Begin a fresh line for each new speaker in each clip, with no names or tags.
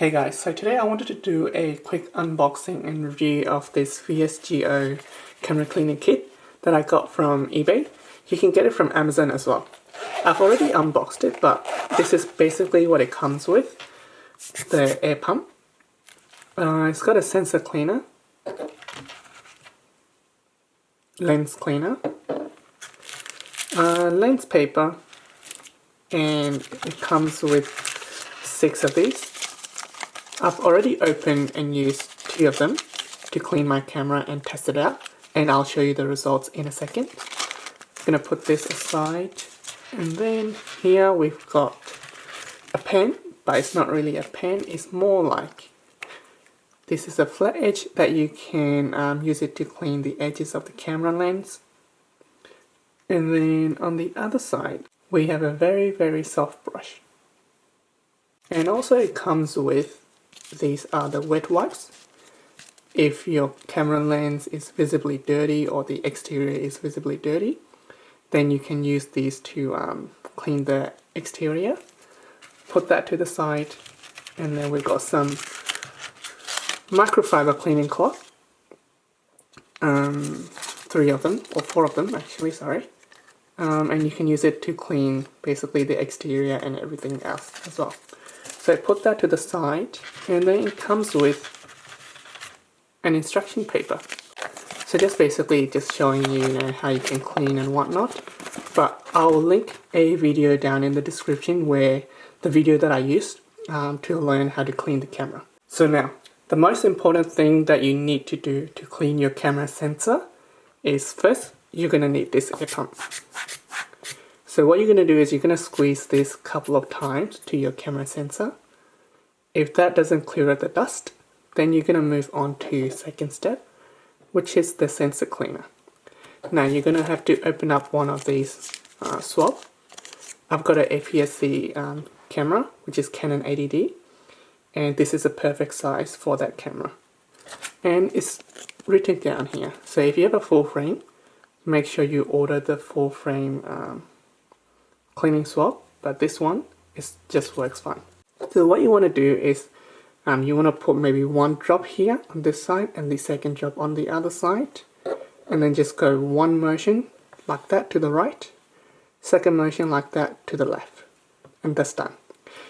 Hey guys, so today I wanted to do a quick unboxing and review of this VSGO camera cleaning kit that I got from eBay. You can get it from Amazon as well. I've already unboxed it, but this is basically what it comes with. The air pump. It's got a sensor cleaner, lens cleaner, lens paper, and it comes with 6 of these. I've already opened and used 2 of them to clean my camera and test it out, and I'll show you the results in a second. I'm going to put this aside, and then here we've got a pen, but it's not really a pen, it's more like this is a flat edge that you can use it to clean the edges of the camera lens. And then on the other side we have a very soft brush, and also it comes with these are the wet wipes. If your camera lens is visibly dirty or the exterior is visibly dirty, then you can use these to clean the exterior. Put that to the side, and then we've got some microfiber cleaning cloth. 3 of them, or 4 of them actually, sorry. And you can use it to clean basically the exterior and everything else as well. So I put that to the side, and then it comes with an instruction paper. So just basically just showing you, how you can clean and whatnot. But I'll link a video down in the description where the video that I used to learn how to clean the camera. So now, the most important thing that you need to do to clean your camera sensor is first, you're going to need this air pump. So what you're going to do is you're going to squeeze this a couple of times to your camera sensor. If that doesn't clear out the dust, then you're going to move on to second step, which is the sensor cleaner. Now you're going to have to open up one of these swabs. I've got an APS-C camera, which is Canon 80D, and this is a perfect size for that camera. And it's written down here. So if you have a full frame, make sure you order the full frame cleaning swab, but this one just works fine. So what you want to do is you want to put maybe 1 drop here on this side and the second drop on the other side, and then just go 1 motion like that to the right, second motion like that to the left, and that's done.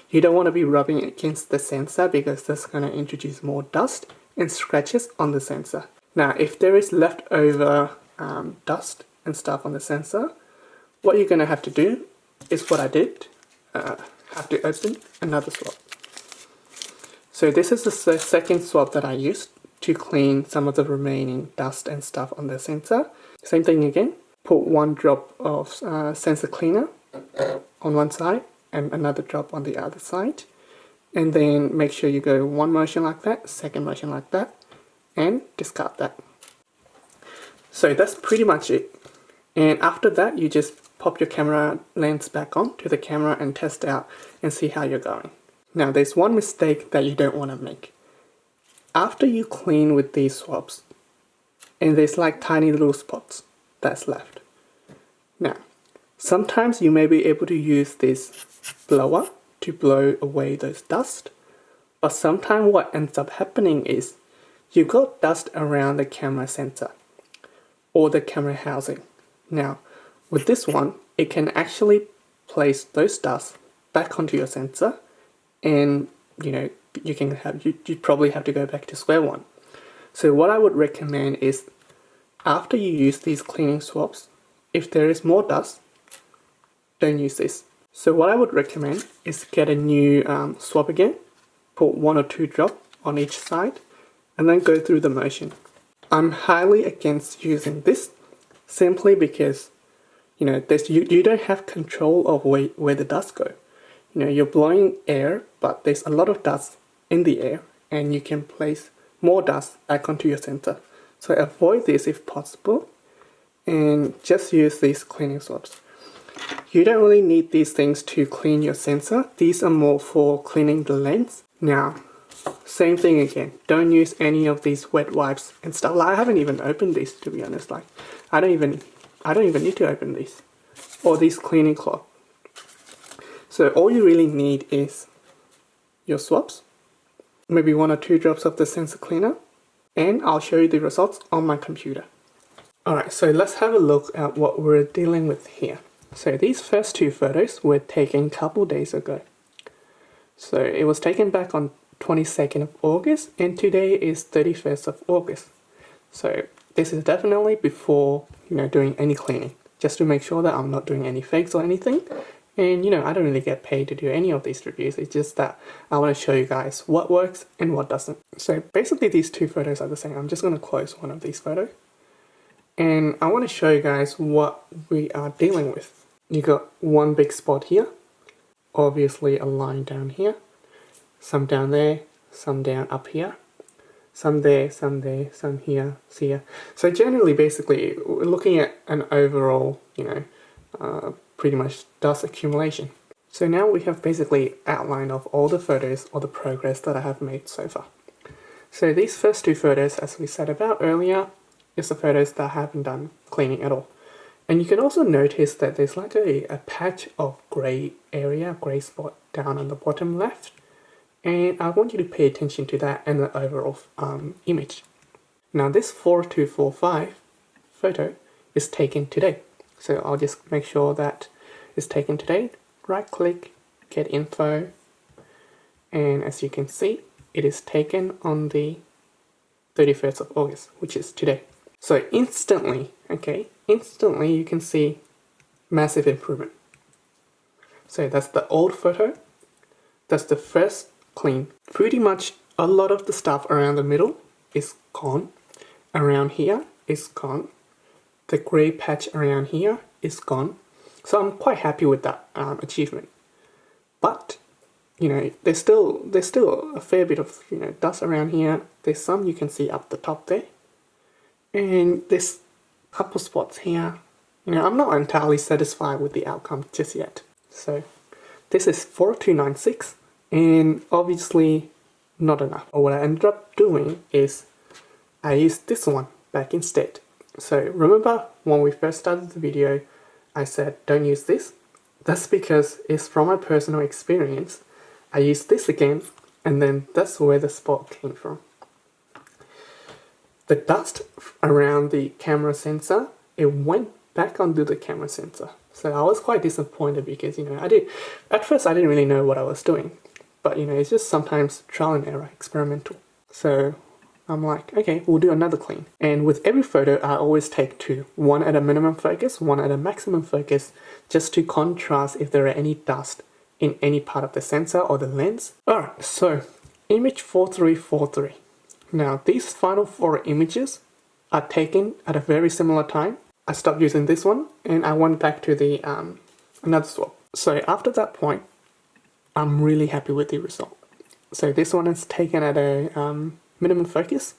You don't want to be rubbing against the sensor because that's going to introduce more dust and scratches on the sensor. Now if there is leftover dust and stuff on the sensor, what you're going to have to do is what I did, have to open another swab. So this is the second swab that I used to clean some of the remaining dust and stuff on the sensor. Same thing again, put 1 drop of sensor cleaner on one side and another drop on the other side, and then make sure you go 1 motion like that, second motion like that, and discard that. So that's pretty much it. And after that you just pop your camera lens back on to the camera and test out and see how you're going. Now there's one mistake that you don't want to make. After you clean with these swabs, and there's like tiny little spots that's left. Now, sometimes you may be able to use this blower to blow away those dust, but sometimes what ends up happening is you've got dust around the camera sensor or the camera housing. Now, with this one, it can actually place those dust back onto your sensor, and you probably have to go back to square one. So what I would recommend is, after you use these cleaning swabs, if there is more dust, don't use this. So what I would recommend is get a new swab again, put 1 or 2 drops on each side, and then go through the motion. I'm highly against using this, simply because you don't have control of where the dust go. You're blowing air, but there's a lot of dust in the air, and you can place more dust back onto your sensor. So avoid this if possible, and just use these cleaning swabs. You don't really need these things to clean your sensor. These are more for cleaning the lens. Now, same thing again. Don't use any of these wet wipes and stuff. I haven't even opened these, to be honest. I don't even need to open these, or these cleaning cloth. So all you really need is your swabs, maybe 1 or 2 drops of the sensor cleaner, and I'll show you the results on my computer. Alright, so let's have a look at what we're dealing with here. So these first 2 photos were taken a couple days ago. So it was taken back on 22nd of August, and today is 31st of August. So this is definitely before, doing any cleaning, just to make sure that I'm not doing any fakes or anything. And I don't really get paid to do any of these reviews. It's just that I want to show you guys what works and what doesn't. So basically these 2 photos are the same. I'm just going to close one of these photos. And I want to show you guys what we are dealing with. You got one big spot here. Obviously a line down here. Some down there. Some down up here. Some there, some here, here. So generally, basically, we're looking at an overall, pretty much dust accumulation. So now we have basically outline of all the photos or the progress that I have made so far. So these first 2 photos, as we said about earlier, is the photos that I haven't done cleaning at all. And you can also notice that there's like a patch of grey area, grey spot down on the bottom left. And I want you to pay attention to that and the overall image. Now this 4245 photo is taken today. So I'll just make sure that it's taken today. Right click, get info. And as you can see, it is taken on the 31st of August, which is today. So instantly you can see massive improvement. So that's the old photo. That's the first clean. Pretty much a lot of the stuff around the middle is gone. Around here is gone. The grey patch around here is gone. So I'm quite happy with that achievement. But there's still a fair bit of dust around here. There's some you can see up the top there, and there's a couple spots here. I'm not entirely satisfied with the outcome just yet. So this is 4296. And obviously not enough. Or what I ended up doing is I used this one back instead. So remember when we first started the video, I said don't use this? That's because it's from my personal experience. I used this again, and then that's where the spot came from. The dust around the camera sensor, it went back onto the camera sensor. So I was quite disappointed because at first I didn't really know what I was doing. But it's just sometimes trial and error, experimental. So I'm like, okay, we'll do another clean. And with every photo, I always take 2. One at a minimum focus, one at a maximum focus, just to contrast if there are any dust in any part of the sensor or the lens. Alright, so image 4343. Now these final 4 images are taken at a very similar time. I stopped using this one and I went back to the another swap. So after that point, I'm really happy with the result. So this one is taken at a minimum focus,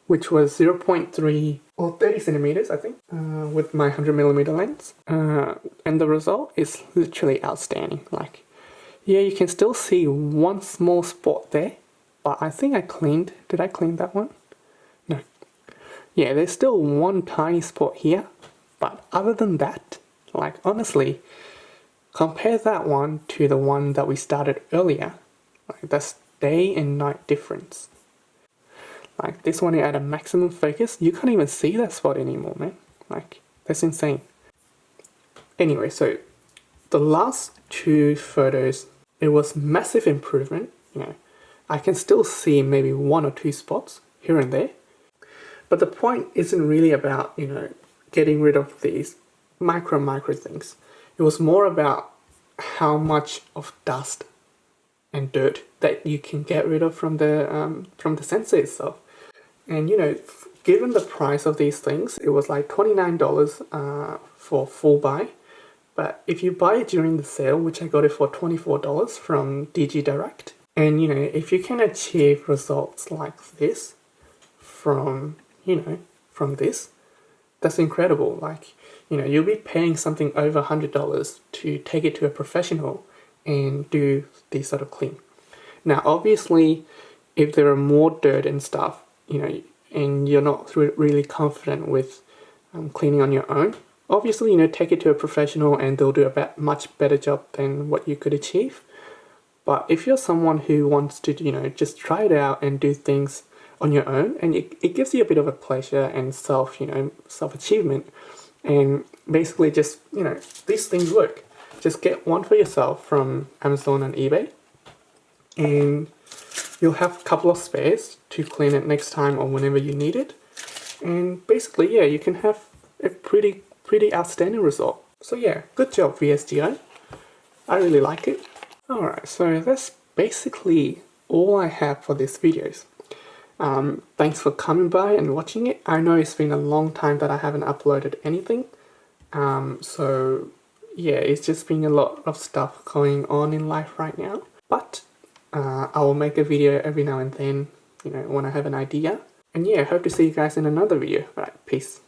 which was 0.3 or 30 centimeters, I think, with my 100mm lens. And the result is literally outstanding. Like, yeah, you can still see one small spot there, but I think I cleaned. Did I clean that one? No. Yeah, there's still one tiny spot here, but other than that, like honestly, compare that one to the one that we started earlier. Like that's day and night difference. Like this one at a maximum focus, you can't even see that spot anymore, man. Like that's insane. Anyway, so the last 2 photos, it was massive improvement. I can still see maybe 1 or 2 spots here and there. But the point isn't really about, getting rid of these micro things. It was more about how much of dust and dirt that you can get rid of from the sensor itself. And given the price of these things, it was like $29 for full buy. But if you buy it during the sale, which I got it for $24 from DG Direct, and if you can achieve results like this from this, that's incredible. Like, you'll be paying something over $100 to take it to a professional and do this sort of clean. Now, obviously, if there are more dirt and stuff, and you're not really confident with cleaning on your own, obviously, take it to a professional and they'll do a much better job than what you could achieve. But if you're someone who wants to, just try it out and do things on your own, and it gives you a bit of a pleasure and self-achievement, and basically just, these things work. Just get one for yourself from Amazon and eBay, and you'll have a couple of spares to clean it next time or whenever you need it. And basically, yeah, you can have a pretty outstanding result. So yeah, good job VSGO. I really like it. Alright, so that's basically all I have for these videos. Thanks for coming by and watching it. I know it's been a long time that I haven't uploaded anything. So yeah, it's just been a lot of stuff going on in life right now. But I will make a video every now and then, when I have an idea. And yeah, hope to see you guys in another video. Alright, peace.